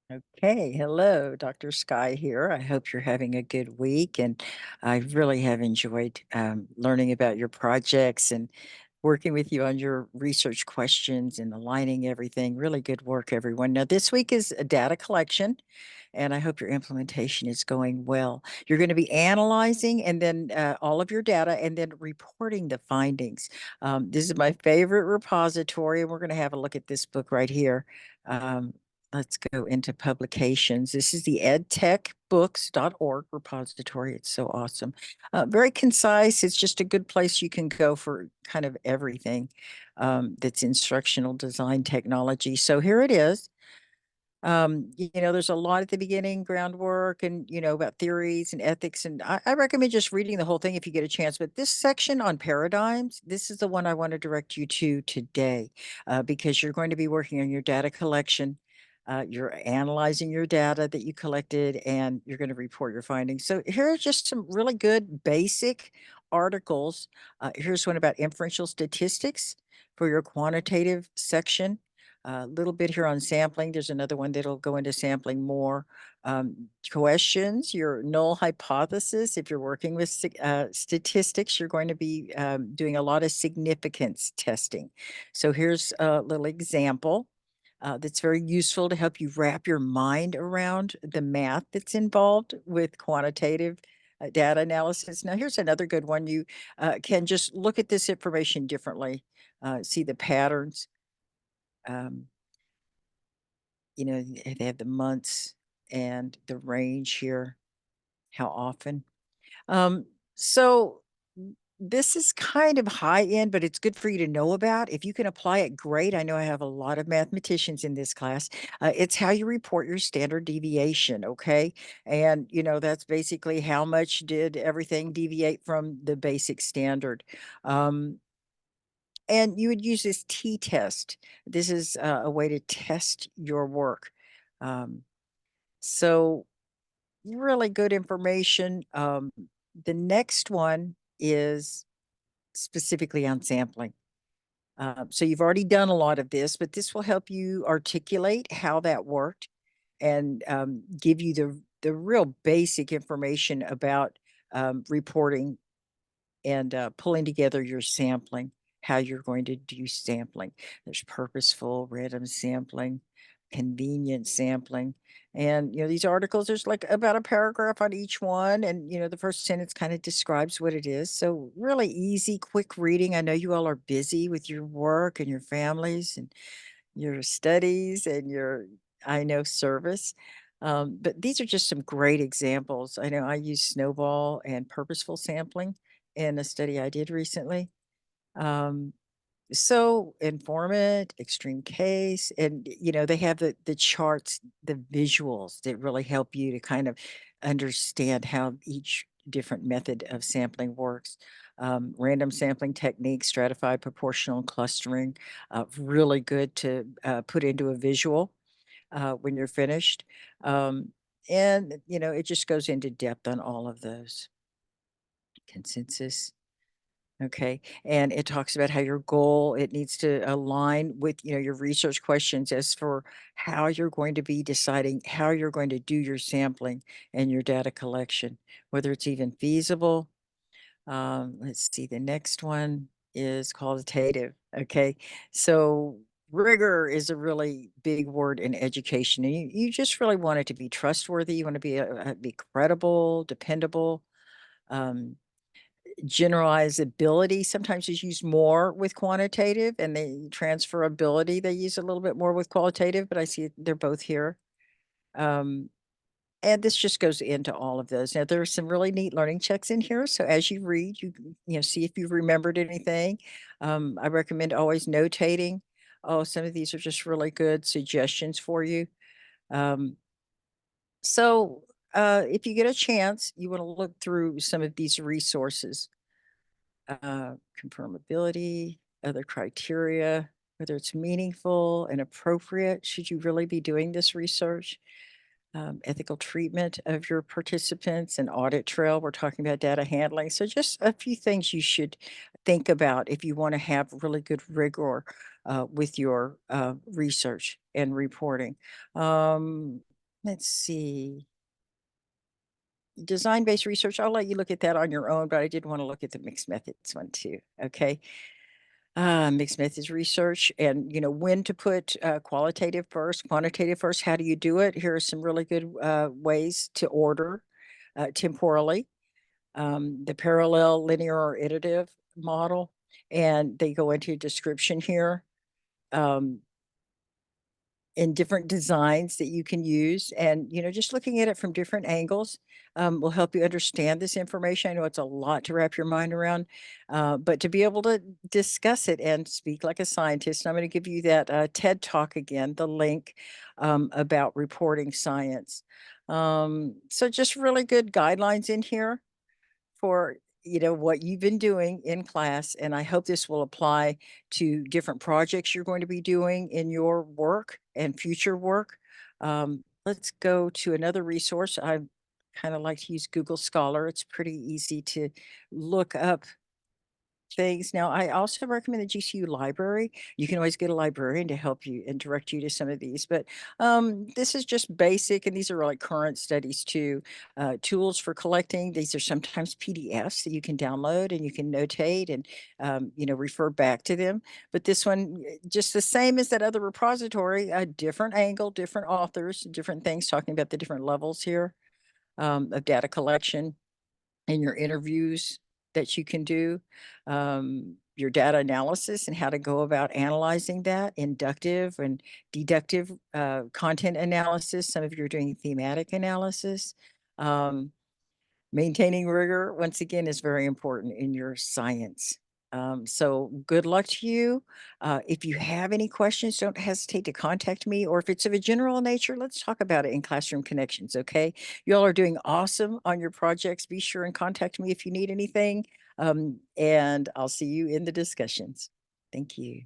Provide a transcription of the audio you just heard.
Okay, hello, Dr. Sky here. I hope you're having a good week, and I really have enjoyed learning about your projects and working with you on your research questions and aligning everything. Really good work, everyone. Now, this week is a data collection, and I hope your implementation is going well. You're going to be analyzing and then all of your data and then reporting the findings. This is my favorite repository, and we're going to have a look at this book right here. Um, Let's go into publications. This is the edtechbooks.org repository. It's so awesome. Very concise. It's just a good place you can go for kind of everything that's instructional design technology. So here it is. There's a lot at the beginning, groundwork and, about theories and ethics. And I recommend just reading the whole thing if you get a chance. But this section on paradigms, this is the one I want to direct you to today, because you're going to be working on your data collection. You're analyzing your data that you collected and you're going to report your findings. So here are just some really good basic articles. Here's one about inferential statistics for your quantitative section. A little bit here on sampling. There's another one that'll go into sampling more. Questions, your null hypothesis. If you're working with statistics, you're going to be doing a lot of significance testing. So here's a little example that's very useful to help you wrap your mind around the math that's involved with quantitative data analysis. Now, here's another good one. You can just look at this information differently, see the patterns. Um, they have the months and the range here, how often. Um, so this is kind of high end, but it's good for you to know about. If you can apply it, great. I know I have a lot of mathematicians in this class. It's how you report your standard deviation, okay? And, that's basically how much did everything deviate from the basic standard. And you would use this t-test. This is a way to test your work. Um, so really good information. The next one is specifically on sampling. So you've already done a lot of this, but this will help you articulate how that worked and give you the real basic information about reporting and pulling together your sampling, how you're going to do sampling. There's purposeful, random sampling, convenient sampling. And, these articles, there's like about a paragraph on each one. And, the first sentence kind of describes what it is. So really easy, quick reading. I know you all are busy with your work and your families and your studies and your, I know, service. But these are just some great examples. I know I use snowball and purposeful sampling in a study I did recently. Um, so informant, extreme case, and they have the charts, the visuals that really help you to kind of understand how each different method of sampling works. Random sampling technique, stratified proportional clustering, really good to put into a visual when you're finished. Um, and it just goes into depth on all of those. Consensus. Okay. And it talks about how your goal, it needs to align with, your research questions as for how you're going to be deciding how you're going to do your sampling and your data collection, whether it's even feasible. Let's see, the next one is qualitative. Okay. So rigor is a really big word in education. And you just really want it to be trustworthy. You want to be credible, dependable. Um, Generalizability sometimes is used more with quantitative, and the transferability they use a little bit more with qualitative, but I see they're both here. Um, and this just goes into all of those. Now, there are some really neat learning checks in here. So as you read, see if you've remembered anything. I recommend always notating. Oh, some of these are just really good suggestions for you. Um, so if you get a chance, you want to look through some of these resources. Confirmability, other criteria, whether it's meaningful and appropriate. Should you really be doing this research? Ethical treatment of your participants and audit trail. We're talking about data handling. So just a few things you should think about if you want to have really good rigor with your research and reporting. let's see. Design-based research, I'll let you look at that on your own, but I did want to look at the mixed methods one too. Okay. Mixed methods research and, when to put qualitative first, quantitative first. How do you do it? Here are some really good ways to order temporally. The parallel, linear, or iterative model. And they go into a description here. In different designs that you can use. And, just looking at it from different angles will help you understand this information. I know it's a lot to wrap your mind around, but to be able to discuss it and speak like a scientist, I'm going to give you that TED Talk again, the link about reporting science. So just really good guidelines in here for what you've been doing in class, and I hope this will apply to different projects you're going to be doing in your work and future work. Let's go to another resource. I kind of like to use Google Scholar. It's pretty easy to look up things. Now, I also recommend the GCU library. You can always get a librarian to help you and direct you to some of these, but this is just basic, and these are like current studies too. Tools for collecting. These are sometimes PDFs that you can download and you can notate and refer back to them. But this one, just the same as that other repository, a different angle, different authors, different things talking about the different levels here of data collection and your interviews that you can do, your data analysis and how to go about analyzing that, inductive and deductive content analysis. Some of you are doing thematic analysis. Maintaining rigor, once again, is very important in your science. So good luck to you. If you have any questions, don't hesitate to contact me, or if it's of a general nature, let's talk about it in Classroom Connections, okay? You all are doing awesome on your projects. Be sure and contact me if you need anything, and I'll see you in the discussions. Thank you.